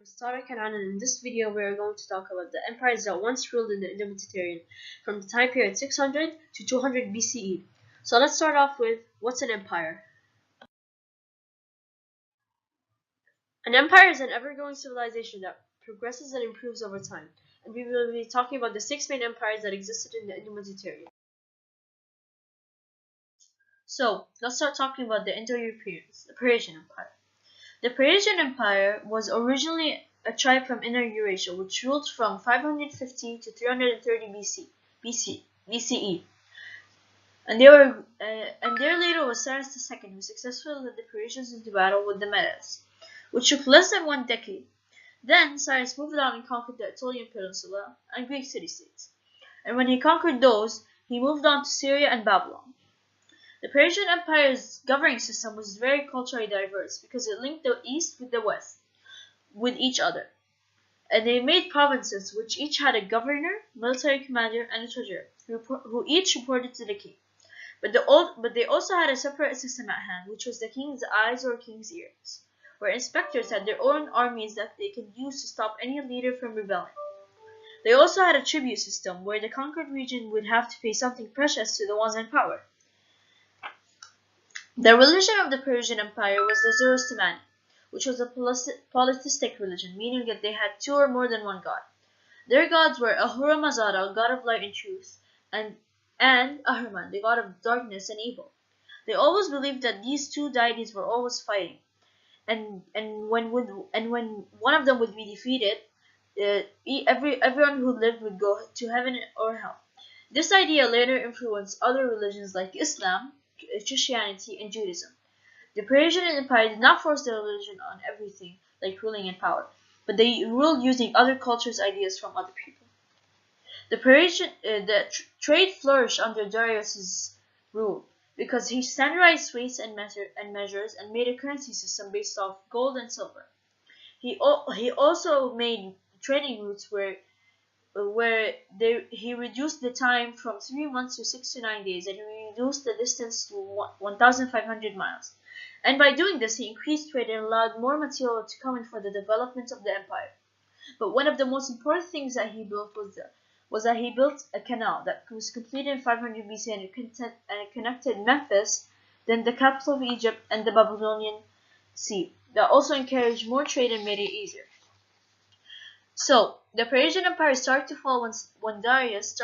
Tarek and in this video we are going to talk about the empires that once ruled in the Indo-Mediterranean from the time period 600 to 200 BCE. So let's start off with what's an empire? An empire is an ever-growing civilization that progresses and improves over time, and we will be talking about the six main empires that existed in the Indo-Mediterranean. So let's start talking about the Indo-Europeans, the Persian Empire. The Persian Empire was originally a tribe from Inner Eurasia, which ruled from 550 to 330 BCE, and their leader was Cyrus II, who successfully led the Persians into battle with the Medes, which took less than 1 decade. Then Cyrus moved on and conquered the Aetolian Peninsula and Greek city-states, and when he conquered those, he moved on to Syria and Babylon. The Persian Empire's governing system was very culturally diverse because it linked the East with the West with each other, and they made provinces which each had a governor, military commander, and a treasurer, who each reported to the king. But they also had a separate system at hand, which was the king's eyes or king's ears, where inspectors had their own armies that they could use to stop any leader from rebelling. They also had a tribute system, where the conquered region would have to pay something precious to the ones in power. The religion of the Persian Empire was the Zoroastrian, which was a polytheistic religion, meaning that they had two or more than one god. Their gods were Ahura Mazda, god of light and truth, and Ahriman, the god of darkness and evil. They always believed that these two deities were always fighting, and when one of them would be defeated, everyone who lived would go to heaven or hell. This idea later influenced other religions like Islam, Christianity, and Judaism. The Persian Empire did not force their religion on everything, like ruling and power, but they ruled using other cultures' ideas from other people. Trade flourished under Darius's rule because he standardized weights and measures and made a currency system based off gold and silver. He also made trading routes he reduced the time from 3 months to 6 to 9 days, and he reduced the distance to 1,500 miles. And by doing this, he increased trade and allowed more material to come in for the development of the empire. But one of the most important things that he built was that he built a canal that was completed in 500 BC, and it connected Memphis, then the capital of Egypt, and the Babylonian Sea. That also encouraged more trade and made it easier. So, the Persian Empire started to fall when Darius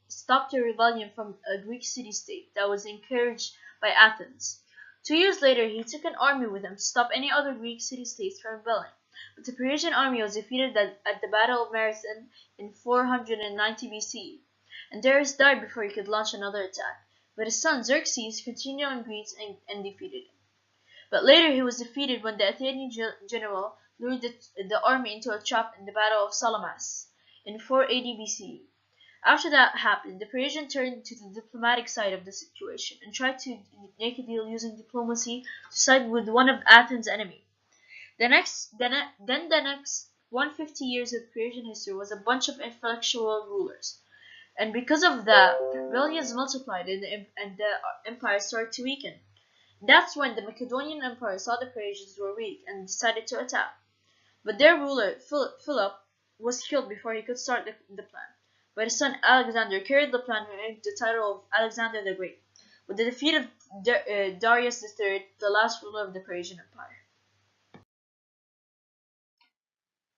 stopped a rebellion from a Greek city-state that was encouraged by Athens. 2 years later, he took an army with him to stop any other Greek city-states from rebelling. But the Persian army was defeated at the Battle of Marathon in 490 BCE, and Darius died before he could launch another attack. But his son Xerxes continued on Greece and defeated him. But later he was defeated when the Athenian general lured the army into a trap in the Battle of Salamis in 480 BCE. After that happened, the Persians turned to the diplomatic side of the situation and tried to make a deal using diplomacy to side with one of Athens' enemies. The next 150 years of Persian history was a bunch of influential rulers, and because of that, rebellions multiplied and the empire started to weaken. That's when the Macedonian Empire saw the Persians were weak and decided to attack. But their ruler, Philip, was killed before he could start the plan. But his son Alexander carried the plan and earned the title of Alexander the Great, with the defeat of Darius III, the last ruler of the Persian Empire.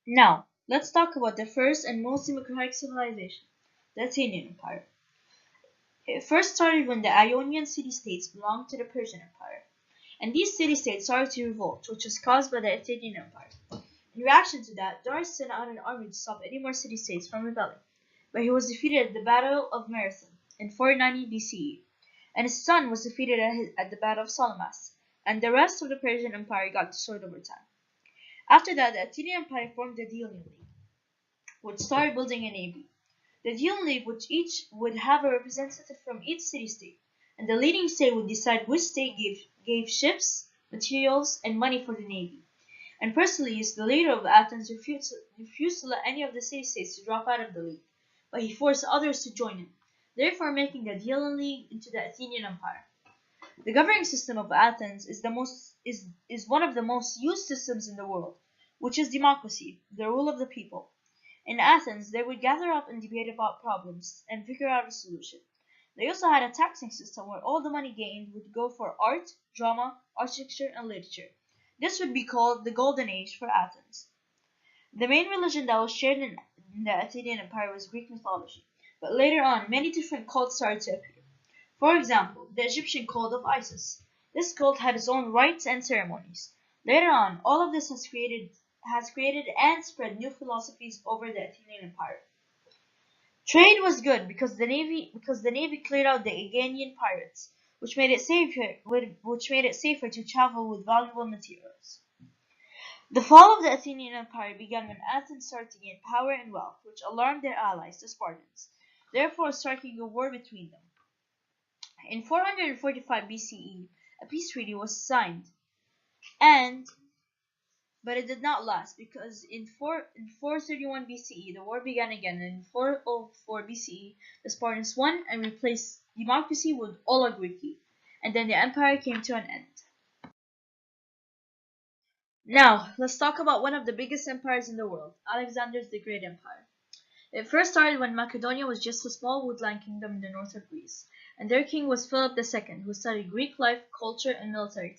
Now, let's talk about the first and most democratic civilization, the Athenian Empire. It first started when the Ionian city-states belonged to the Persian Empire, and these city-states started to revolt, which was caused by the Athenian Empire. In reaction to that, Darius sent out an army to stop any more city-states from rebelling, but he was defeated at the Battle of Marathon in 490 BCE, and his son was defeated at the Battle of Salamis, and the rest of the Persian Empire got destroyed over time. After that, the Athenian Empire formed the Delian League, which started building a navy. The Delian League would have a representative from each city-state, and the leading state would decide which state gave ships, materials, and money for the navy. And Pericles, the leader of Athens, refused to let any of the city-states to drop out of the league, but he forced others to join him, therefore making the Delian League into the Athenian Empire. The governing system of Athens is one of the most used systems in the world, which is democracy, the rule of the people. In Athens, they would gather up and debate about problems and figure out a solution. They also had a taxing system where all the money gained would go for art, drama, architecture, and literature. This would be called the Golden Age for Athens. The main religion that was shared in the Athenian Empire was Greek mythology, but later on many different cults started to appear. For example, the Egyptian cult of Isis. This cult had its own rites and ceremonies. Later on, all of this has created and spread new philosophies over the Athenian Empire. Trade was good because the navy cleared out the Aegean pirates, which made it safer to travel with valuable materials. The fall of the Athenian Empire began when Athens started to gain power and wealth, which alarmed their allies, the Spartans, therefore striking a war between them. In 445 BCE, a peace treaty was signed, and but it did not last because in 431 BCE the war began again, and in 404 BCE the Spartans won and replaced democracy with oligarchy, and then the empire came to an end. Now, let's talk about one of the biggest empires in the world, Alexander's the Great Empire. It first started when Macedonia was just a small woodland kingdom in the north of Greece, and their king was Philip II, who studied Greek life, culture, and military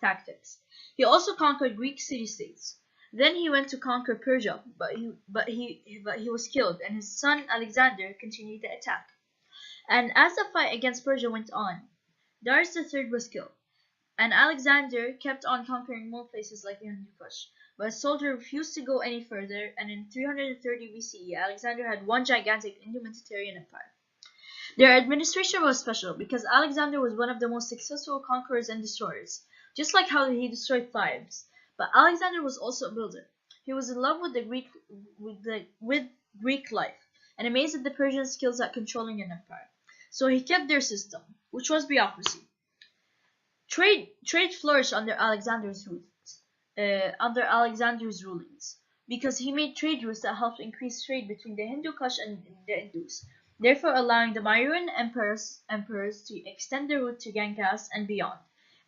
tactics. He also conquered Greek city-states. Then he went to conquer Persia, but he was killed, and his son Alexander continued the attack. And as the fight against Persia went on, Darius III was killed. And Alexander kept on conquering more places like the Hindu Kush, but his soldiers refused to go any further, and in 330 BCE, Alexander had one gigantic Indo-Mediterranean empire. Their administration was special because Alexander was one of the most successful conquerors and destroyers, just like how he destroyed Thebes. But Alexander was also a builder. He was in love with Greek life, and amazed at the Persian skills at controlling an empire. So he kept their system, which was bureaucracy. Trade flourished under Alexander's rulings, because he made trade routes that helped increase trade between the Hindu Kush and the Indus, therefore allowing the Mauryan emperors to extend their route to Ganges and beyond.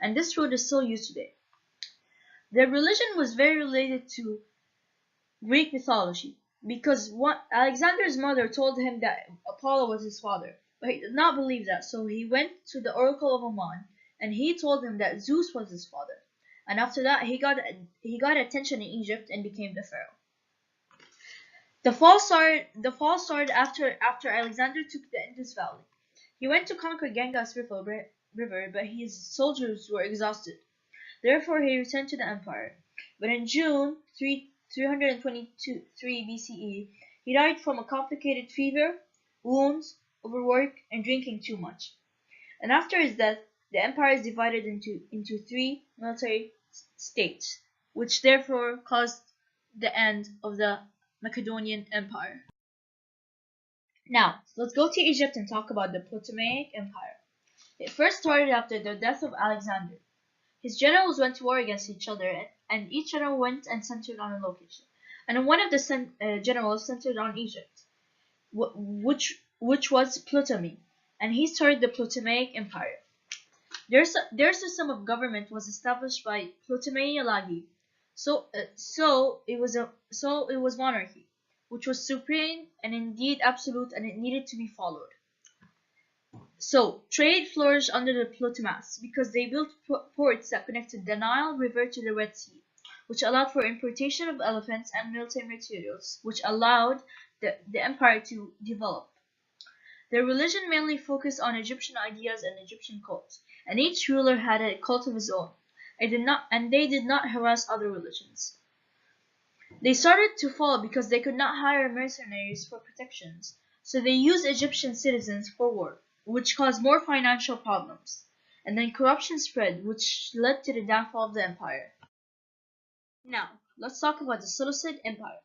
And this route is still used today. Their religion was very related to Greek mythology, because Alexander's mother told him that Apollo was his father, but he did not believe that, so he went to the oracle of Ammon, and he told him that Zeus was his father. And after that, he got attention in Egypt and became the pharaoh. The fall started after Alexander took the Indus Valley. He went to conquer Ganges River, but his soldiers were exhausted. Therefore, he returned to the empire. But in June 323 BCE, he died from a complicated fever, wounds, overwork, and drinking too much. And after his death, the empire is divided into three military states, which therefore caused the end of the Macedonian Empire. Now, let's go to Egypt and talk about the Ptolemaic Empire. It first started after the death of Alexander. His generals went to war against each other, and each general went and centered on a location. And one of the generals centered on Egypt, which was Ptolemy, and he started the Ptolemaic Empire. Their system of government was established by Ptolemy Lagi, so it was monarchy, which was supreme and indeed absolute, and it needed to be followed. So trade flourished under the Ptolemies because they built ports that connected the Nile River to the Red Sea, which allowed for importation of elephants and military materials, which allowed the empire to develop. Their religion mainly focused on Egyptian ideas and Egyptian cults, and each ruler had a cult of his own, and they did not harass other religions. They started to fall because they could not hire mercenaries for protections, so they used Egyptian citizens for war, which caused more financial problems. And then corruption spread, which led to the downfall of the empire. Now, let's talk about the Seleucid Empire.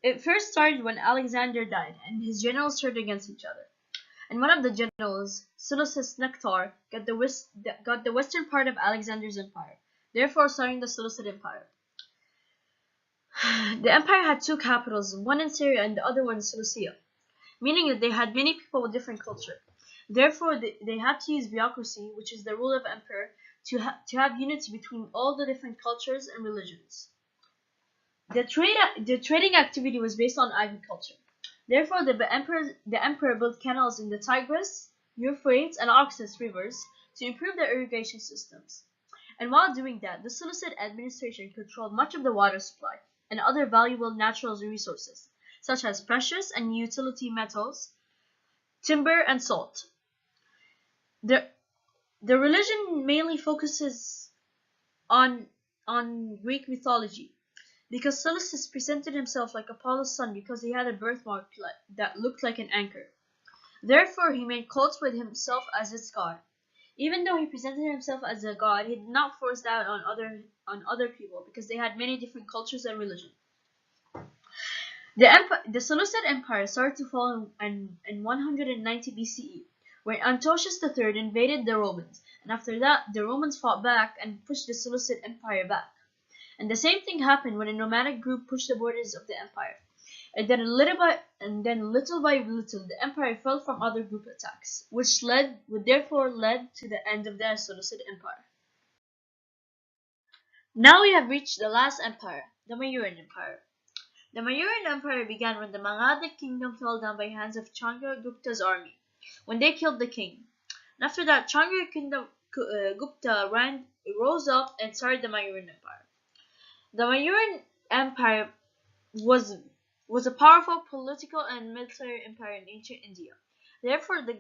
It first started when Alexander died, and his generals turned against each other. And one of the generals, Seleucus Nectar, got the western part of Alexander's empire, therefore starting the Seleucid Empire. The empire had two capitals, one in Syria and the other one in Seleucia, meaning that they had many people with different culture. Therefore, they had to use bureaucracy, which is the rule of emperor, to have unity between all the different cultures and religions. The trading activity was based on agriculture. Therefore, the emperor built canals in the Tigris, Euphrates, and Oxus rivers to improve their irrigation systems. And while doing that, the Seleucid administration controlled much of the water supply and other valuable natural resources, such as precious and utility metals, timber, and salt. The, the religion mainly focuses on, on Greek mythology, because Seleucus presented himself like Apollo's son because he had a birthmark that looked like an anchor. Therefore, he made cults with himself as its god. Even though he presented himself as a god, he did not force that on other people because they had many different cultures and religions. The Seleucid Empire started to fall in 190 BCE, when Antiochus III invaded the Romans, and after that, the Romans fought back and pushed the Seleucid Empire back. And the same thing happened when a nomadic group pushed the borders of the empire. And then little by little, the empire fell from other group attacks, which therefore led to the end of the Seleucid Empire. Now we have reached the last empire, the Mauryan Empire. The Mauryan Empire began when the Magadha kingdom fell down by hands of Chandragupta's army, when they killed the king. And after that, Chandragupta rose up and started the Mauryan Empire. The Mauryan Empire was a powerful political and military empire in ancient India. Therefore, the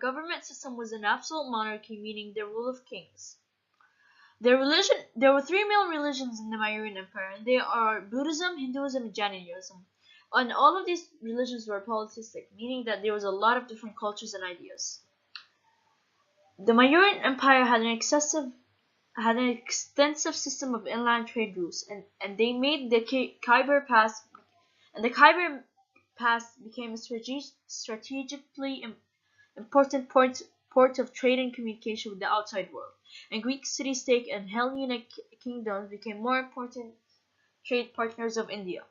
government system was an absolute monarchy, meaning the rule of kings. There were three main religions in the Mauryan Empire, and they are Buddhism, Hinduism, and Jainism. And all of these religions were polytheistic, meaning that there was a lot of different cultures and ideas. The Mauryan Empire had an extensive system of inland trade routes, and they made the Khyber Pass, and the Khyber Pass became a strategically important port of trade and communication with the outside world. And Greek city-state and Hellenic kingdoms became more important trade partners of India.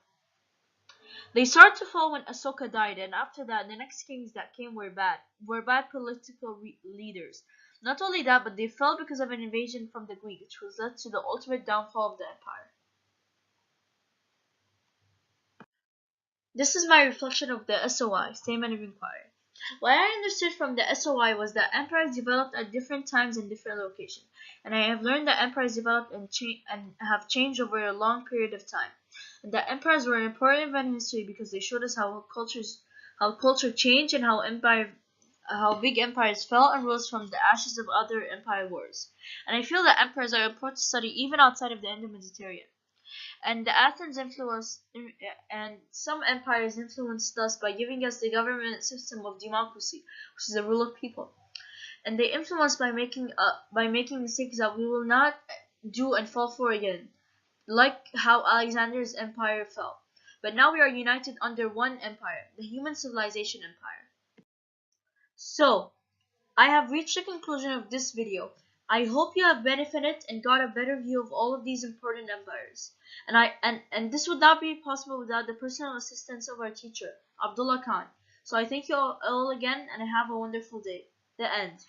They started to fall when Asoka died, and after that, the next kings that came were bad political leaders. Not only that, but they fell because of an invasion from the Greeks, which led to the ultimate downfall of the empire. This is my reflection of the SOI, Statement of Inquiry. What I understood from the SOI was that empires developed at different times in different locations, and I have learned that empires developed and have changed over a long period of time, and that empires were an important event in history because they showed us how culture changed and how big empires fell and rose from the ashes of other empire wars. And I feel that empires are important to study even outside of the Indo-Mediterranean. And the Athens influenced, and some empires influenced us by giving us the government system of democracy, which is the rule of people. And they influenced by making mistakes that we will not do and fall for again, like how Alexander's empire fell. But now we are united under one empire, the human civilization empire. So, I have reached the conclusion of this video. I hope you have benefited and got a better view of all of these important empires. And this would not be possible without the personal assistance of our teacher, Abdullah Khan. So I thank you all again, and have a wonderful day. The end.